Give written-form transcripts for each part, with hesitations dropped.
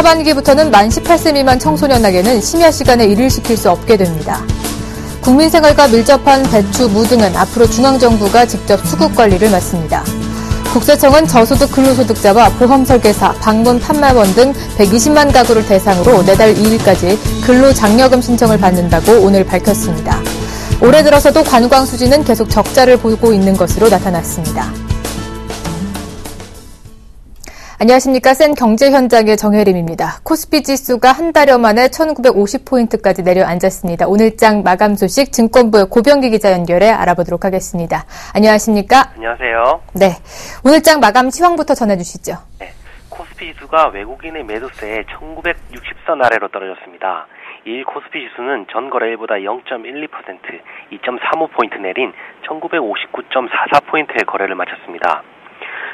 하반기부터는 만 18세 미만 청소년에게는 심야 시간에 일을 시킬 수 없게 됩니다. 국민 생활과 밀접한 배추, 무 등은 앞으로 중앙정부가 직접 수급 관리를 맡습니다. 국세청은 저소득 근로소득자와 보험설계사, 방문 판매원 등 120만 가구를 대상으로 내달 2일까지 근로장려금 신청을 받는다고 오늘 밝혔습니다. 올해 들어서도 관광 수지는 계속 적자를 보이고 있는 것으로 나타났습니다. 안녕하십니까. 센 경제 현장의 정혜림입니다. 코스피 지수가 한 달여 만에 1950포인트까지 내려앉았습니다. 오늘장 마감 소식 증권부의 고병기 기자 연결해 알아보도록 하겠습니다. 안녕하십니까. 안녕하세요. 네. 오늘장 마감 시황부터 전해주시죠. 네. 코스피 지수가 외국인의 매도세에 1960선 아래로 떨어졌습니다. 이 코스피 지수는 전 거래일보다 0.12%, 2.35포인트 내린 1959.44포인트의 거래를 마쳤습니다.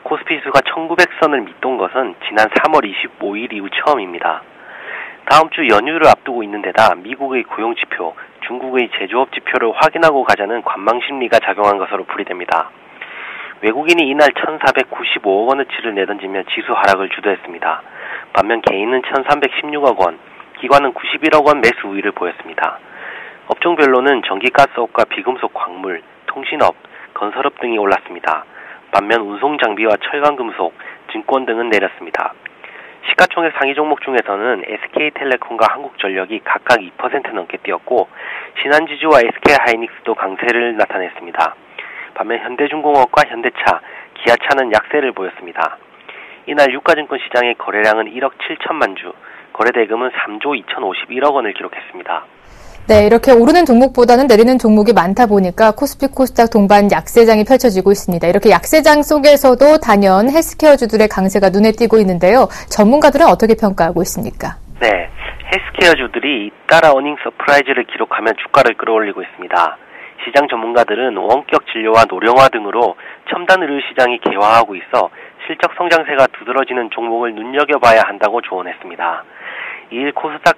코스피 지수가 1900선을 밑돈 것은 지난 3월 25일 이후 처음입니다. 다음 주 연휴를 앞두고 있는 데다 미국의 고용지표, 중국의 제조업 지표를 확인하고 가자는 관망심리가 작용한 것으로 풀이됩니다. 외국인이 이날 1,495억 원어치를 내던지며 지수 하락을 주도했습니다. 반면 개인은 1,316억 원, 기관은 91억 원 매수 우위를 보였습니다. 업종별로는 전기가스업과 비금속 광물, 통신업, 건설업 등이 올랐습니다. 반면 운송장비와 철강금속, 증권 등은 내렸습니다. 시가총액 상위 종목 중에서는 SK텔레콤과 한국전력이 각각 2% 넘게 뛰었고 신한지주와 SK하이닉스도 강세를 나타냈습니다. 반면 현대중공업과 현대차, 기아차는 약세를 보였습니다. 이날 유가증권 시장의 거래량은 1억 7천만 주, 거래대금은 3조 2,051억 원을 기록했습니다. 네, 이렇게 오르는 종목보다는 내리는 종목이 많다 보니까 코스피 코스닥 동반 약세장이 펼쳐지고 있습니다. 이렇게 약세장 속에서도 단연 헬스케어주들의 강세가 눈에 띄고 있는데요. 전문가들은 어떻게 평가하고 있습니까? 네, 헬스케어주들이 잇따라 어닝 서프라이즈를 기록하며 주가를 끌어올리고 있습니다. 시장 전문가들은 원격 진료와 노령화 등으로 첨단 의료 시장이 개화하고 있어 실적 성장세가 두드러지는 종목을 눈여겨봐야 한다고 조언했습니다. 이일 코스닥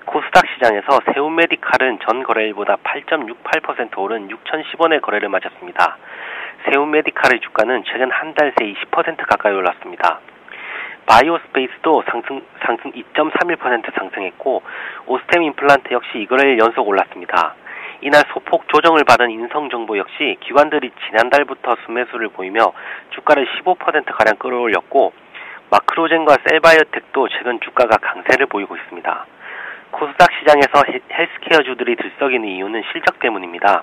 시장에서 세운메디칼은 전 거래일보다 8.68% 오른 6,010원의 거래를 마쳤습니다. 세운메디칼의 주가는 최근 한 달 새 20% 가까이 올랐습니다. 바이오스페이스도 상승 2.31% 상승했고 오스템 임플란트 역시 이거래일 연속 올랐습니다. 이날 소폭 조정을 받은 인성정보 역시 기관들이 지난달부터 순매수를 보이며 주가를 15%가량 끌어올렸고 마크로젠과 셀바이오텍도 최근 주가가 강세를 보이고 있습니다. 코스닥 시장에서 헬스케어주들이 들썩이는 이유는 실적 때문입니다.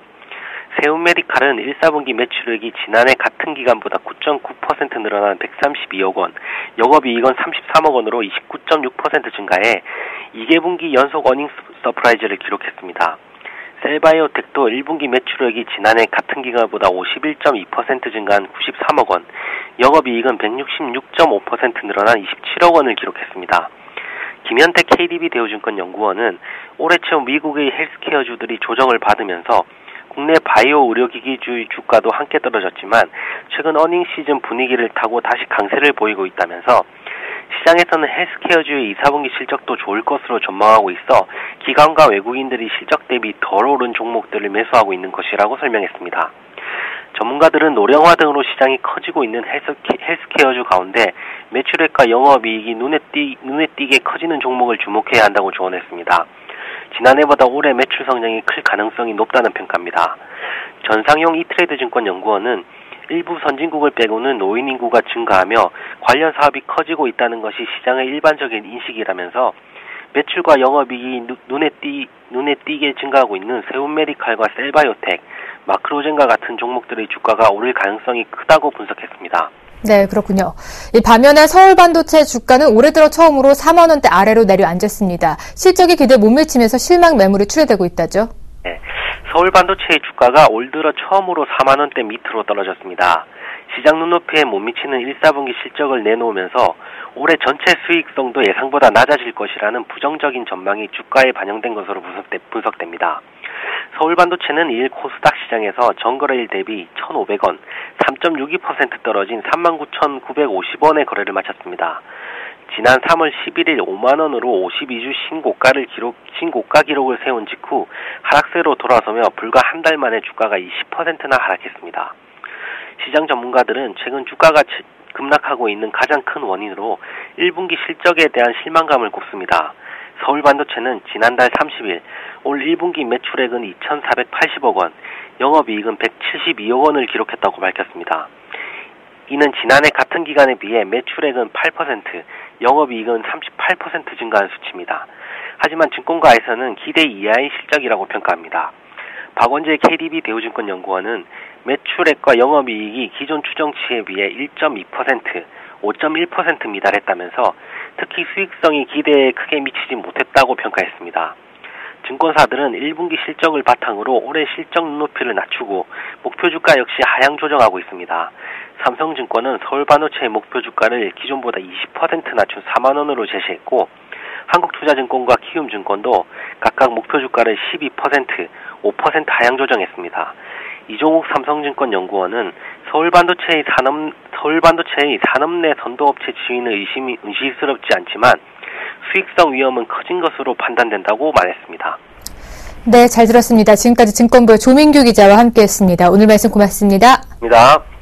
세운메디칼은 1사분기 매출액이 지난해 같은 기간보다 9.9% 늘어난 132억 원, 영업이익은 33억 원으로 29.6% 증가해 2개분기 연속 어닝 서프라이즈를 기록했습니다. 셀바이오텍도 1분기 매출액이 지난해 같은 기간보다 51.2% 증가한 93억 원, 영업이익은 166.5% 늘어난 27억 원을 기록했습니다. 김현태 KDB 대우증권연구원은 올해 초 미국의 헬스케어주들이 조정을 받으면서 국내 바이오 의료기기주의 주가도 함께 떨어졌지만 최근 어닝 시즌 분위기를 타고 다시 강세를 보이고 있다면서 시장에서는 헬스케어주의 2사분기 실적도 좋을 것으로 전망하고 있어 기관과 외국인들이 실적 대비 덜 오른 종목들을 매수하고 있는 것이라고 설명했습니다. 전문가들은 노령화 등으로 시장이 커지고 있는 헬스케어주 가운데 매출액과 영업이익이 눈에 띄게 커지는 종목을 주목해야 한다고 조언했습니다. 지난해보다 올해 매출 성장이 클 가능성이 높다는 평가입니다. 전상용 이트레이드 증권 연구원은 일부 선진국을 빼고는 노인 인구가 증가하며 관련 사업이 커지고 있다는 것이 시장의 일반적인 인식이라면서 매출과 영업이익이 눈에 띄게 증가하고 있는 세운메디칼과 셀바이오텍, 마크로젠과 같은 종목들의 주가가 오를 가능성이 크다고 분석했습니다. 네, 그렇군요. 이 반면에 서울반도체 주가는 올해 들어 처음으로 4만 원대 아래로 내려앉았습니다. 실적이 기대에 못 미치면서 실망 매물이 출회되고 있다죠? 네, 서울반도체의 주가가 올 들어 처음으로 4만 원대 밑으로 떨어졌습니다. 시장 눈높이에 못 미치는 1사분기 실적을 내놓으면서 올해 전체 수익성도 예상보다 낮아질 것이라는 부정적인 전망이 주가에 반영된 것으로 분석됩니다. 서울반도체는 2일 코스닥 시장에서 전거래일 대비 1,500원, 3.62% 떨어진 39,950원의 거래를 마쳤습니다. 지난 3월 11일 5만원으로 52주 신고가 기록을 세운 직후 하락세로 돌아서며 불과 한 달 만에 주가가 20%나 하락했습니다. 시장 전문가들은 최근 주가가 급락하고 있는 가장 큰 원인으로 1분기 실적에 대한 실망감을 꼽습니다. 서울반도체는 지난달 30일 올 1분기 매출액은 2,480억 원, 영업이익은 172억 원을 기록했다고 밝혔습니다. 이는 지난해 같은 기간에 비해 매출액은 8%, 영업이익은 38% 증가한 수치입니다. 하지만 증권가에서는 기대 이하의 실적이라고 평가합니다. 박원재 KDB 대우증권연구원은 매출액과 영업이익이 기존 추정치에 비해 1.2%, 5.1% 미달했다면서 특히 수익성이 기대에 크게 미치지 못했다고 평가했습니다. 증권사들은 1분기 실적을 바탕으로 올해 실적 눈높이를 낮추고 목표 주가 역시 하향 조정하고 있습니다. 삼성증권은 서울반도체의 목표 주가를 기존보다 20% 낮춘 4만 원으로 제시했고 한국투자증권과 키움증권도 각각 목표 주가를 12%, 5% 하향 조정했습니다. 이종욱 삼성증권 연구원은 서울반도체의 산업 내 선도업체 지위는 의심스럽지 않지만 수익성 위험은 커진 것으로 판단된다고 말했습니다. 네, 잘 들었습니다. 지금까지 증권부의 조민규 기자와 함께했습니다. 오늘 말씀 고맙습니다. 감사합니다.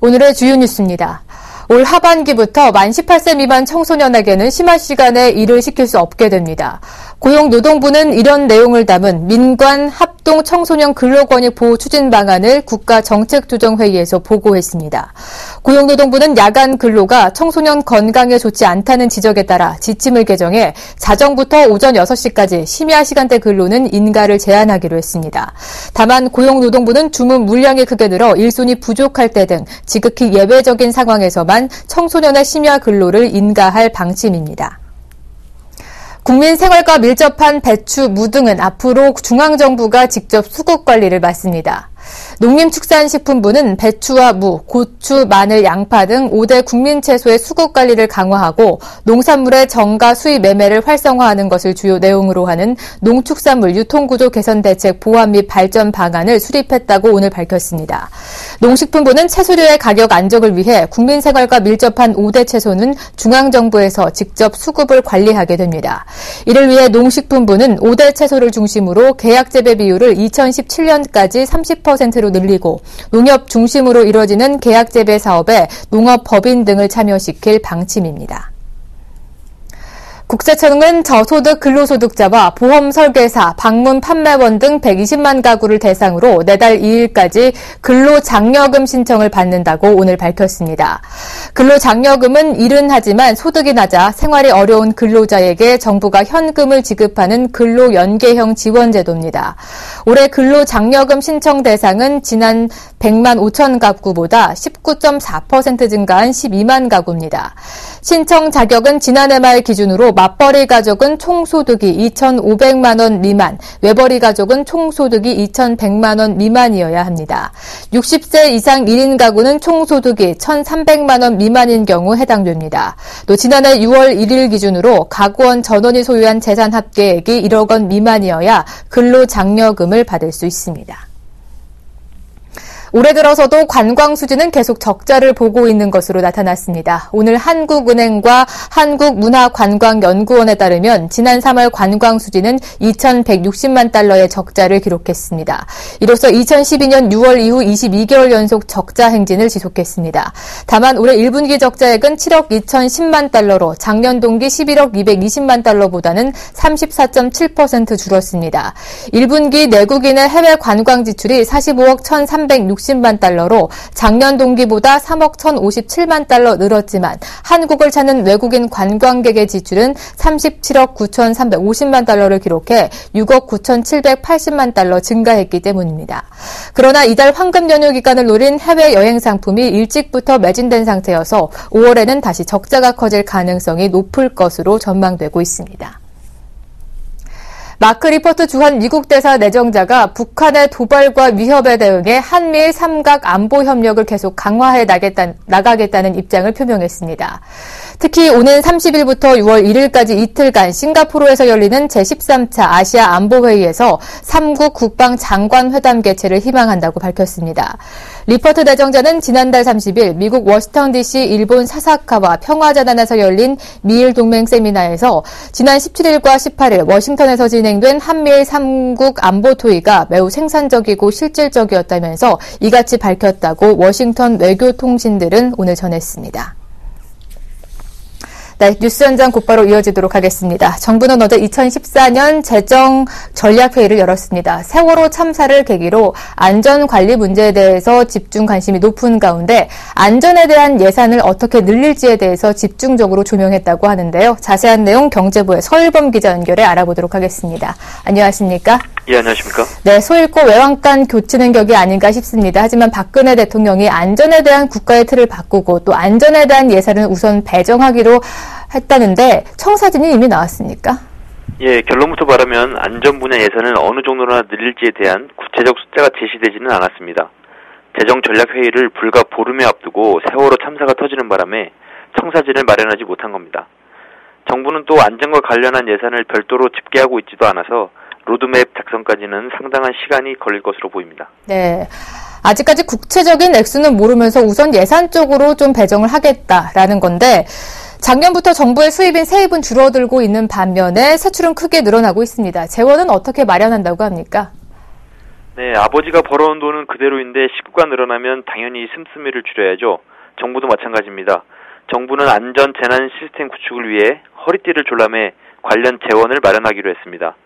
오늘의 주요 뉴스입니다. 올 하반기부터 만 18세 미만 청소년에게는 심야 시간에 일을 시킬 수 없게 됩니다. 고용노동부는 이런 내용을 담은 민관 합동 청소년 근로권익 보호 추진 방안을 국가정책조정회의에서 보고했습니다. 고용노동부는 야간 근로가 청소년 건강에 좋지 않다는 지적에 따라 지침을 개정해 자정부터 오전 6시까지 심야 시간대 근로는 인가를 제한하기로 했습니다. 다만 고용노동부는 주문 물량이 크게 늘어 일손이 부족할 때 등 지극히 예외적인 상황에서만 청소년의 심야 근로를 인가할 방침입니다. 국민 생활과 밀접한 배추, 무 등은 앞으로 중앙정부가 직접 수급 관리를 맡습니다. 농림축산식품부는 배추와 무, 고추, 마늘, 양파 등 5대 국민채소의 수급 관리를 강화하고 농산물의 정가 수입 매매를 활성화하는 것을 주요 내용으로 하는 농축산물 유통구조 개선 대책 보완 및 발전 방안을 수립했다고 오늘 밝혔습니다. 농식품부는 채소류의 가격 안정을 위해 국민 생활과 밀접한 5대 채소는 중앙정부에서 직접 수급을 관리하게 됩니다. 이를 위해 농식품부는 5대 채소를 중심으로 계약 재배 비율을 2017년까지 30%로 늘리고 농협 중심으로 이뤄지는 계약 재배 사업에 농업법인 등을 참여시킬 방침입니다. 국세청은 저소득 근로소득자와 보험 설계사, 방문 판매원 등 120만 가구를 대상으로 내달 2일까지 근로장려금 신청을 받는다고 오늘 밝혔습니다. 근로장려금은 일은 하지만 소득이 낮아 생활이 어려운 근로자에게 정부가 현금을 지급하는 근로연계형 지원제도입니다. 올해 근로장려금 신청 대상은 지난 100만 5천 가구보다 19.4% 증가한 12만 가구입니다. 신청 자격은 지난해 말 기준으로 맞벌이 가족은 총소득이 2,500만 원 미만, 외벌이 가족은 총소득이 2,100만 원 미만이어야 합니다. 60세 이상 1인 가구는 총소득이 1,300만 원 미만인 경우 해당됩니다. 또 지난해 6월 1일 기준으로 가구원 전원이 소유한 재산 합계액이 1억 원 미만이어야 근로장려금을 받을 수 있습니다. 올해 들어서도 관광 수지는 계속 적자를 보고 있는 것으로 나타났습니다. 오늘 한국은행과 한국문화관광연구원에 따르면 지난 3월 관광 수지는 2,160만 달러의 적자를 기록했습니다. 이로써 2012년 6월 이후 22개월 연속 적자 행진을 지속했습니다. 다만 올해 1분기 적자액은 7억 2,010만 달러로 작년 동기 11억 220만 달러보다는 34.7% 줄었습니다. 1분기 내국인의 해외 관광 지출이 45억 1,360만 달러로 작년 동기보다 3억 1,057만 달러 늘었지만 한국을 찾는 외국인 관광객의 지출은 37억 9,350만 달러를 기록해 6억 9,780만 달러 증가했기 때문입니다. 그러나 이달 황금 연휴 기간을 노린 해외 여행 상품이 일찍부터 매진된 상태여서 5월에는 다시 적자가 커질 가능성이 높을 것으로 전망되고 있습니다. 마크 리포트 주한 미국 대사 내정자가 북한의 도발과 위협에 대응해 한미일 삼각 안보 협력을 계속 강화해 나가겠다는 입장을 표명했습니다. 특히 오는 30일부터 6월 1일까지 이틀간 싱가포르에서 열리는 제13차 아시아 안보회의에서 3국 국방장관회담 개최를 희망한다고 밝혔습니다. 리퍼트 대정자는 지난달 30일 미국 워싱턴 DC 일본 사사카와 평화자단에서 열린 미일 동맹 세미나에서 지난 17일과 18일 워싱턴에서 진행된 한미일 3국 안보 토의가 매우 생산적이고 실질적이었다면서 이같이 밝혔다고 워싱턴 외교통신들은 오늘 전했습니다. 네, 뉴스 현장 곧바로 이어지도록 하겠습니다. 정부는 어제 2014년 재정전략회의를 열었습니다. 세월호 참사를 계기로 안전관리 문제에 대해서 집중 관심이 높은 가운데 안전에 대한 예산을 어떻게 늘릴지에 대해서 집중적으로 조명했다고 하는데요. 자세한 내용 경제부의 서일범 기자 연결해 알아보도록 하겠습니다. 안녕하십니까? 예, 안녕하십니까? 네, 소잃고 외왕간 교치는 격이 아닌가 싶습니다. 하지만 박근혜 대통령이 안전에 대한 국가의 틀을 바꾸고 또 안전에 대한 예산을 우선 배정하기로 했다는데 청사진이 이미 나왔습니까? 예, 결론부터 말하면 안전 분야 예산을 어느 정도나 늘릴지에 대한 구체적 숫자가 제시되지는 않았습니다. 재정전략회의를 불과 보름에 앞두고 세월호 참사가 터지는 바람에 청사진을 마련하지 못한 겁니다. 정부는 또 안전과 관련한 예산을 별도로 집계하고 있지도 않아서 로드맵 작성까지는 상당한 시간이 걸릴 것으로 보입니다. 네. 아직까지 구체적인 액수는 모르면서 우선 예산 쪽으로 좀 배정을 하겠다라는 건데 작년부터 정부의 수입인 세입은 줄어들고 있는 반면에 세출은 크게 늘어나고 있습니다. 재원은 어떻게 마련한다고 합니까? 네, 아버지가 벌어온 돈은 그대로인데 식구가 늘어나면 당연히 씀씀이를 줄여야죠. 정부도 마찬가지입니다. 정부는 안전 재난 시스템 구축을 위해 허리띠를 졸라매 관련 재원을 마련하기로 했습니다.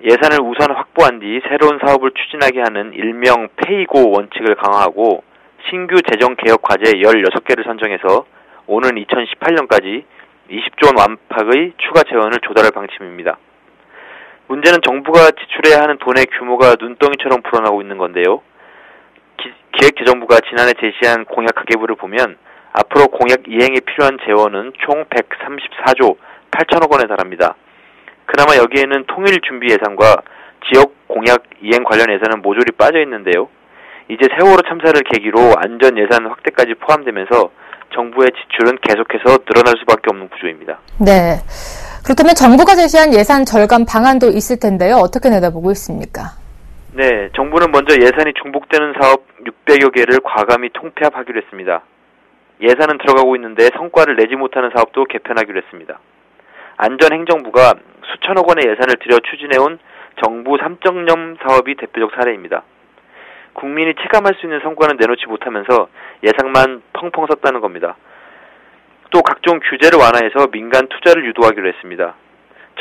예산을 우선 확보한 뒤 새로운 사업을 추진하게 하는 일명 페이고 원칙을 강화하고 신규 재정 개혁 과제 16개를 선정해서 오는 2018년까지 20조 원 안팎의 추가 재원을 조달할 방침입니다. 문제는 정부가 지출해야 하는 돈의 규모가 눈덩이처럼 불어나고 있는 건데요. 기획재정부가 지난해 제시한 공약 가계부를 보면 앞으로 공약 이행에 필요한 재원은 총 134조 8천억 원에 달합니다. 그나마 여기에는 통일 준비 예산과 지역 공약 이행 관련 예산은 모조리 빠져 있는데요. 이제 세월호 참사를 계기로 안전 예산 확대까지 포함되면서 정부의 지출은 계속해서 늘어날 수밖에 없는 구조입니다. 네. 그렇다면 정부가 제시한 예산 절감 방안도 있을 텐데요. 어떻게 내다보고 있습니까? 네. 정부는 먼저 예산이 중복되는 사업 600여 개를 과감히 통폐합하기로 했습니다. 예산은 들어가고 있는데 성과를 내지 못하는 사업도 개편하기로 했습니다. 안전행정부가 수천억 원의 예산을 들여 추진해온 정부 3.0 사업이 대표적 사례입니다. 국민이 체감할 수 있는 성과는 내놓지 못하면서 예산만 펑펑 썼다는 겁니다. 또 각종 규제를 완화해서 민간 투자를 유도하기로 했습니다.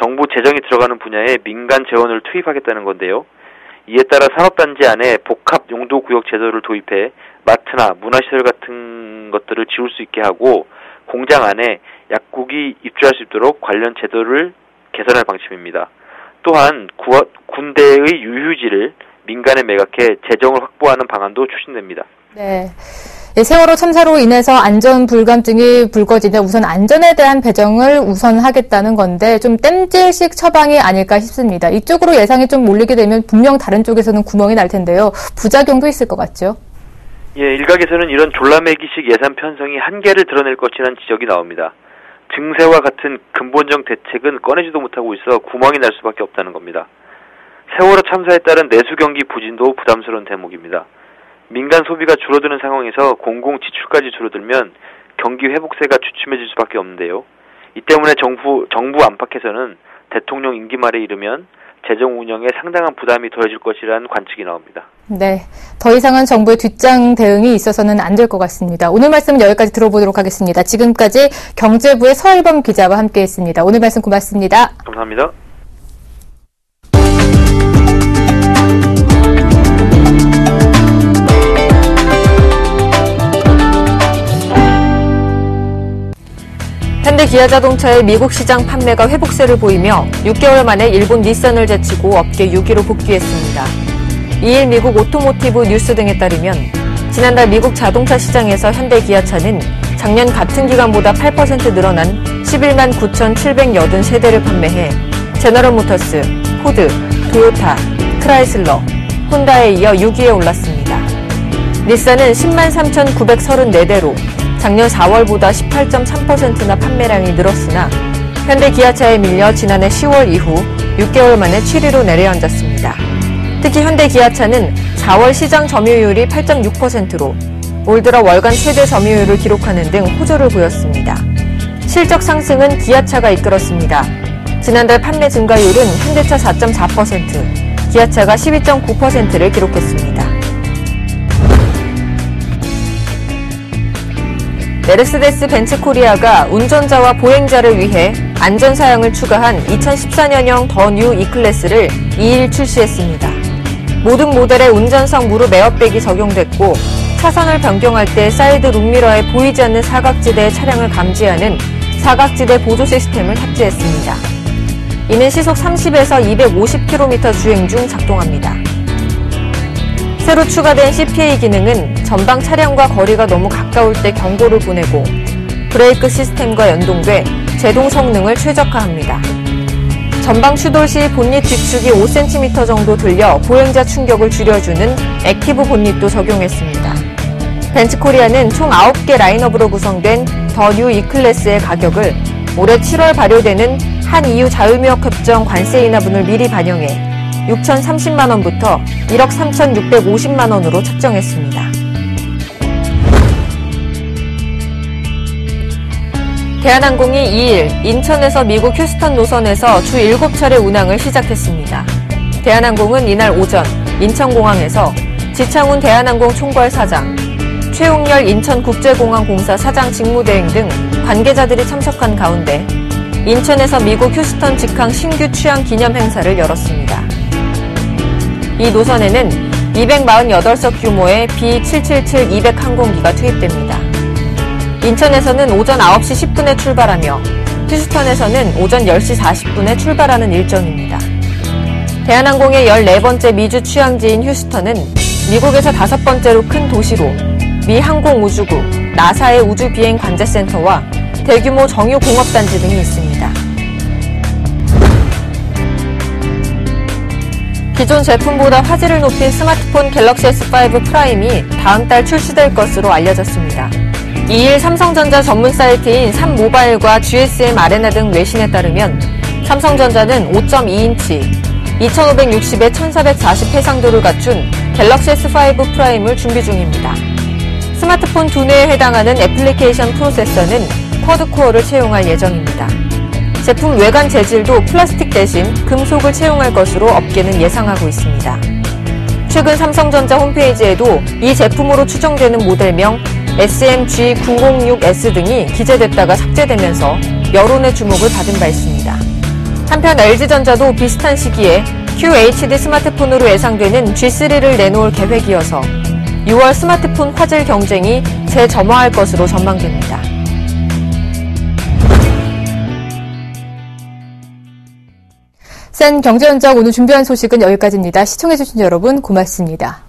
정부 재정이 들어가는 분야에 민간 재원을 투입하겠다는 건데요. 이에 따라 산업단지 안에 복합 용도구역 제도를 도입해 마트나 문화시설 같은 것들을 지을 수 있게 하고 공장 안에 약국이 입주할 수 있도록 관련 제도를 개선할 방침입니다. 또한 군대의 유휴지를 민간에 매각해 재정을 확보하는 방안도 추진됩니다. 네. 세월호 참사로 인해서 안전 불감증이 불거지면 우선 안전에 대한 배정을 우선 하겠다는 건데 좀 땜질식 처방이 아닐까 싶습니다. 이쪽으로 예상이 좀 몰리게 되면 분명 다른 쪽에서는 구멍이 날 텐데요. 부작용도 있을 것 같죠? 예, 일각에서는 이런 졸라매기식 예산 편성이 한계를 드러낼 것이라는 지적이 나옵니다. 증세와 같은 근본적 대책은 꺼내지도 못하고 있어 구멍이 날 수밖에 없다는 겁니다. 세월호 참사에 따른 내수 경기 부진도 부담스러운 대목입니다. 민간 소비가 줄어드는 상황에서 공공 지출까지 줄어들면 경기 회복세가 주춤해질 수밖에 없는데요. 이 때문에 정부 안팎에서는 대통령 임기 말에 이르면 재정 운영에 상당한 부담이 더해질 것이라는 관측이 나옵니다. 네, 더 이상은 정부의 뒷장 대응이 있어서는 안 될 것 같습니다. 오늘 말씀은 여기까지 들어보도록 하겠습니다. 지금까지 경제부의 서일범 기자와 함께했습니다. 오늘 말씀 고맙습니다. 감사합니다. 현대 기아자동차의 미국 시장 판매가 회복세를 보이며 6개월 만에 일본 닛산을 제치고 업계 6위로 복귀했습니다. 2일 미국 오토모티브 뉴스 등에 따르면 지난달 미국 자동차 시장에서 현대 기아차는 작년 같은 기간보다 8% 늘어난 11만 9,780세대를 판매해 제너럴 모터스, 포드, 토요타, 크라이슬러, 혼다에 이어 6위에 올랐습니다. 닛산은 10만 3,934대로 작년 4월보다 18.3%나 판매량이 늘었으나 현대 기아차에 밀려 지난해 10월 이후 6개월 만에 7위로 내려앉았습니다. 특히 현대 기아차는 4월 시장 점유율이 8.6%로 올 들어 월간 최대 점유율을 기록하는 등 호조를 보였습니다. 실적 상승은 기아차가 이끌었습니다. 지난달 판매 증가율은 현대차 4.4%, 기아차가 12.9%를 기록했습니다. 메르세데스 벤츠 코리아가 운전자와 보행자를 위해 안전사양을 추가한 2014년형 더 뉴 E클래스를 2일 출시했습니다. 모든 모델의 운전석 무릎 에어백이 적용됐고 차선을 변경할 때 사이드 룩미러에 보이지 않는 사각지대의 차량을 감지하는 사각지대 보조 시스템을 탑재했습니다. 이는 시속 30에서 250km 주행 중 작동합니다. 새로 추가된 CPA 기능은 전방 차량과 거리가 너무 가까울 때 경고를 보내고 브레이크 시스템과 연동돼 제동 성능을 최적화합니다. 전방 추돌 시 본닛 뒤축이 5cm 정도 들려 보행자 충격을 줄여주는 액티브 본닛도 적용했습니다. 벤츠 코리아는 총 9개 라인업으로 구성된 더 뉴 E클래스의 가격을 올해 7월 발효되는 한 EU 자유무역 협정 관세 인하분을 미리 반영해 6,030만 원부터 1억 3,650만 원으로 책정했습니다. 대한항공이 2일 인천에서 미국 휴스턴 노선에서 주 7차례 운항을 시작했습니다. 대한항공은 이날 오전 인천공항에서 지창훈 대한항공 총괄 사장, 최웅열 인천국제공항공사 사장 직무대행 등 관계자들이 참석한 가운데 인천에서 미국 휴스턴 직항 신규 취항 기념 행사를 열었습니다. 이 노선에는 248석 규모의 B777-200 항공기가 투입됩니다. 인천에서는 오전 9시 10분에 출발하며 휴스턴에서는 오전 10시 40분에 출발하는 일정입니다. 대한항공의 14번째 미주 취항지인 휴스턴은 미국에서 5번째로 큰 도시로 미 항공우주국, 나사의 우주비행관제센터와 대규모 정유공업단지 등이 있습니다. 기존 제품보다 화질을 높인 스마트폰 갤럭시 S5 프라임이 다음 달 출시될 것으로 알려졌습니다. 2일 삼성전자 전문 사이트인 삼모바일과 GSM 아레나 등 외신에 따르면 삼성전자는 5.2인치 2560에 1440 해상도를 갖춘 갤럭시 S5 프라임을 준비 중입니다. 스마트폰 두뇌에 해당하는 애플리케이션 프로세서는 쿼드코어를 채용할 예정입니다. 제품 외관 재질도 플라스틱 대신 금속을 채용할 것으로 업계는 예상하고 있습니다. 최근 삼성전자 홈페이지에도 이 제품으로 추정되는 모델명 SMG906S 등이 기재됐다가 삭제되면서 여론의 주목을 받은 바 있습니다. 한편 LG전자도 비슷한 시기에 QHD 스마트폰으로 예상되는 G3를 내놓을 계획이어서 6월 스마트폰 화질 경쟁이 재점화할 것으로 전망됩니다. 센 경제현장 오늘 준비한 소식은 여기까지입니다. 시청해주신 여러분 고맙습니다.